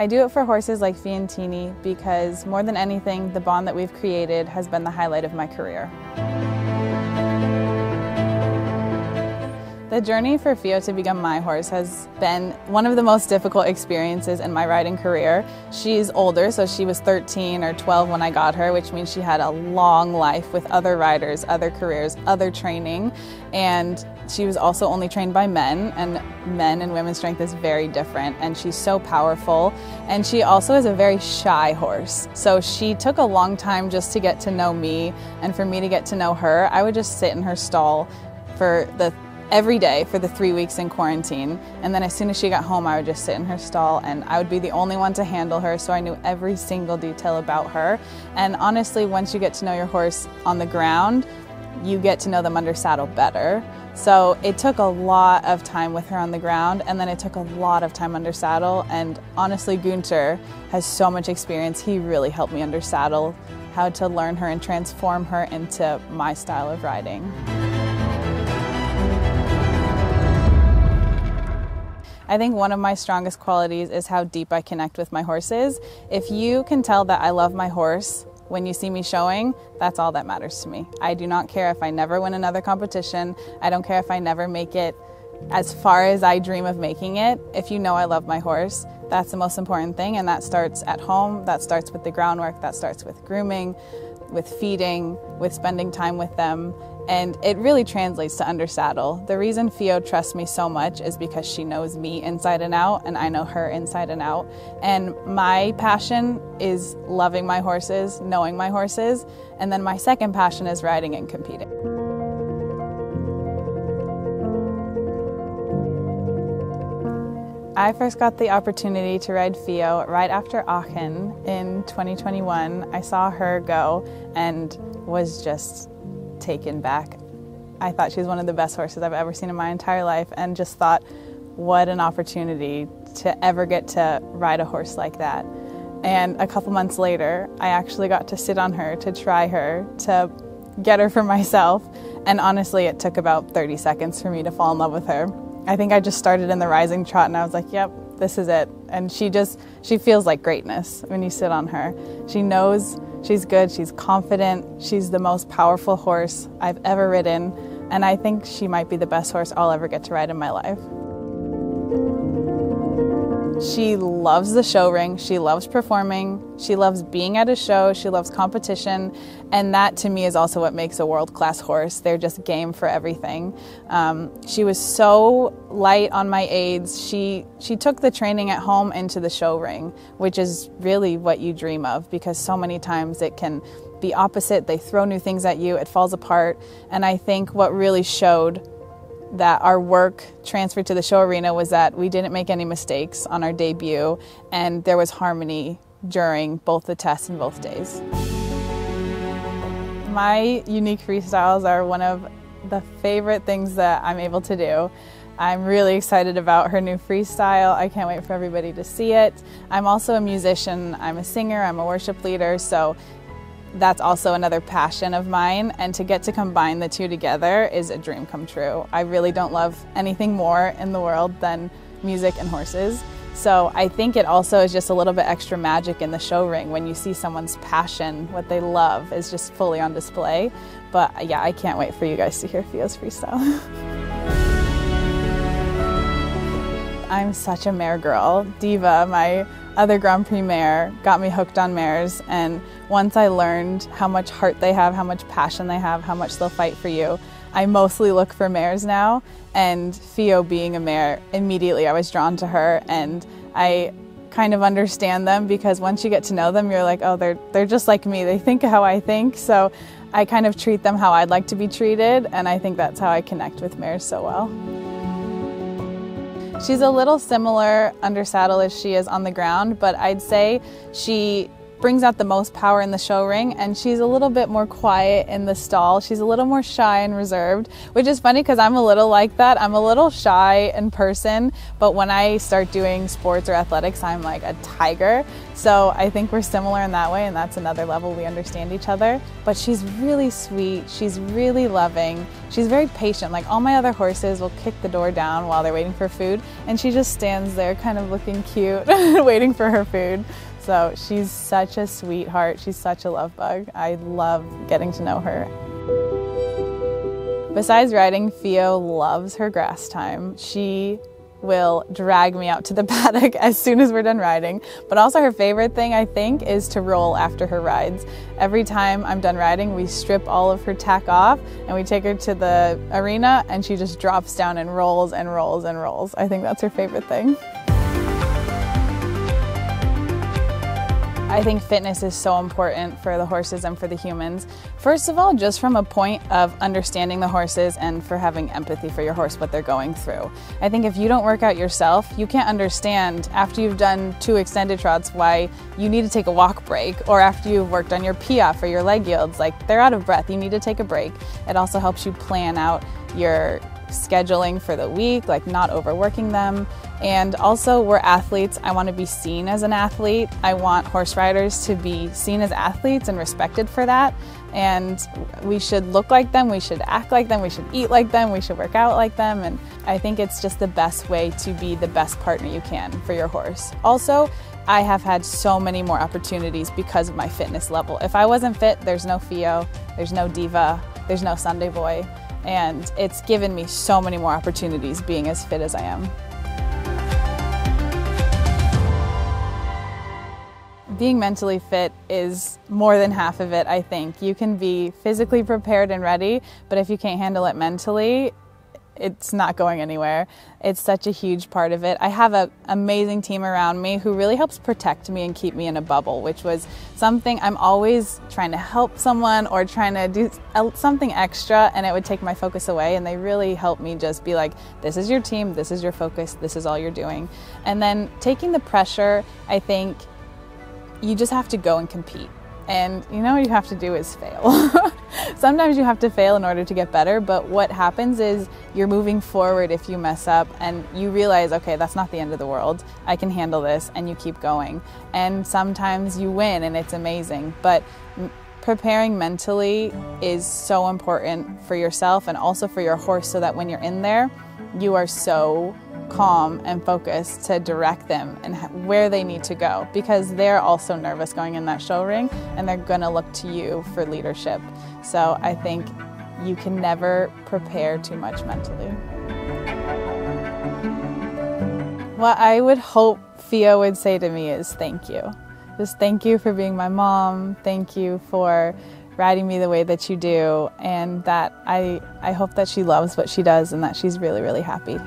I do it for horses like Fiontini because more than anything, the bond that we've created has been the highlight of my career. The journey for Fio to become my horse has been one of the most difficult experiences in my riding career. She's older, so she was 13 or 12 when I got her, which means she had a long life with other riders, other careers, other training, and she was also only trained by men, and men and women's strength is very different, and she's so powerful, and she also is a very shy horse. So she took a long time just to get to know me, and for me to get to know her. I would just sit in her stall every day for the 3 weeks in quarantine, and then as soon as she got home I would just sit in her stall and I would be the only one to handle her, so I knew every single detail about her. And honestly, once you get to know your horse on the ground, you get to know them under saddle better. So it took a lot of time with her on the ground, and then it took a lot of time under saddle, and honestly Gunther has so much experience. He really helped me under saddle, how to learn her and transform her into my style of riding. I think one of my strongest qualities is how deep I connect with my horses. If you can tell that I love my horse when you see me showing, that's all that matters to me. I do not care if I never win another competition. I don't care if I never make it as far as I dream of making it. If you know I love my horse, that's the most important thing, and that starts at home, that starts with the groundwork, that starts with grooming, with feeding, with spending time with them. And it really translates to under saddle. The reason Fio trusts me so much is because she knows me inside and out, and I know her inside and out. And my passion is loving my horses, knowing my horses, and then my second passion is riding and competing. I first got the opportunity to ride Fio right after Aachen in 2021. I saw her go and was just taken back. I thought she was one of the best horses I've ever seen in my entire life, and just thought, what an opportunity to ever get to ride a horse like that. And a couple months later, I actually got to sit on her, to try her, to get her for myself. And honestly, it took about 30 seconds for me to fall in love with her. I think I just started in the rising trot and I was like, yep, this is it. And she feels like greatness when you sit on her. She knows she's good, she's confident, she's the most powerful horse I've ever ridden, and I think she might be the best horse I'll ever get to ride in my life. She loves the show ring, she loves performing, she loves being at a show, she loves competition, and that to me is also what makes a world-class horse. They're just game for everything. She was so light on my aids. She took the training at home into the show ring, which is really what you dream of, because so many times it can be opposite. They throw new things at you, it falls apart, and I think what really showed that our work transferred to the show arena was that we didn't make any mistakes on our debut, and there was harmony during both the tests and both days. My unique freestyles are one of the favorite things that I'm able to do. I'm really excited about her new freestyle. I can't wait for everybody to see it. I'm also a musician, I'm a singer, I'm a worship leader, so that's also another passion of mine, and to get to combine the two together is a dream come true. I really don't love anything more in the world than music and horses. So I think it also is just a little bit extra magic in the show ring when you see someone's passion, what they love, is just fully on display. But yeah, I can't wait for you guys to hear Fio's freestyle. I'm such a mare girl. Diva, my other Grand Prix mare, got me hooked on mares, and once I learned how much heart they have, how much passion they have, how much they'll fight for you, I mostly look for mares now, and Fio being a mare, immediately I was drawn to her, and I kind of understand them, because once you get to know them, you're like, oh, they're just like me, they think how I think, so I kind of treat them how I'd like to be treated, and I think that's how I connect with mares so well. She's a little similar under saddle as she is on the ground, but I'd say she brings out the most power in the show ring, and she's a little bit more quiet in the stall. She's a little more shy and reserved, which is funny because I'm a little like that. I'm a little shy in person, but when I start doing sports or athletics, I'm like a tiger. So I think we're similar in that way, and that's another level we understand each other. But she's really sweet, she's really loving, she's very patient. Like all my other horses will kick the door down while they're waiting for food, and she just stands there kind of looking cute, waiting for her food. So she's such a sweetheart, she's such a love bug. I love getting to know her. Besides riding, Fio loves her grass time. She will drag me out to the paddock as soon as we're done riding. But also her favorite thing, I think, is to roll after her rides. Every time I'm done riding, we strip all of her tack off and we take her to the arena, and she just drops down and rolls and rolls and rolls. I think that's her favorite thing. I think fitness is so important for the horses and for the humans. First of all, just from a point of understanding the horses and for having empathy for your horse, what they're going through. I think if you don't work out yourself, you can't understand after you've done 2 extended trots why you need to take a walk break, or after you've worked on your piaffe or your leg yields, like they're out of breath, you need to take a break. It also helps you plan out your scheduling for the week, like not overworking them. And also, we're athletes. I want to be seen as an athlete. I want horse riders to be seen as athletes and respected for that. And we should look like them, we should act like them, we should eat like them, we should work out like them. And I think it's just the best way to be the best partner you can for your horse. Also, I have had so many more opportunities because of my fitness level. If I wasn't fit, there's no Fio, there's no Diva, there's no Sunday Boy. And it's given me so many more opportunities being as fit as I am. Being mentally fit is more than half of it, I think. You can be physically prepared and ready, but if you can't handle it mentally, it's not going anywhere. It's such a huge part of it. I have an amazing team around me who really helps protect me and keep me in a bubble, which was something I'm always trying to help someone or trying to do something extra, and it would take my focus away, and they really help me just be like, this is your team, this is your focus, this is all you're doing. And then taking the pressure, I think you just have to go and compete. And you know what you have to do is fail. Sometimes you have to fail in order to get better, but what happens is you're moving forward if you mess up, and you realize, okay, that's not the end of the world. I can handle this, and you keep going. And sometimes you win, and it's amazing. But preparing mentally is so important for yourself and also for your horse, so that when you're in there, you are so calm and focused to direct them and where they need to go, because they're also nervous going in that show ring, and they're going to look to you for leadership. So I think you can never prepare too much mentally. What I would hope Fio would say to me is thank you. Just thank you for being my mom. Thank you for riding me the way that you do, and that I hope that she loves what she does and that she's really, really happy.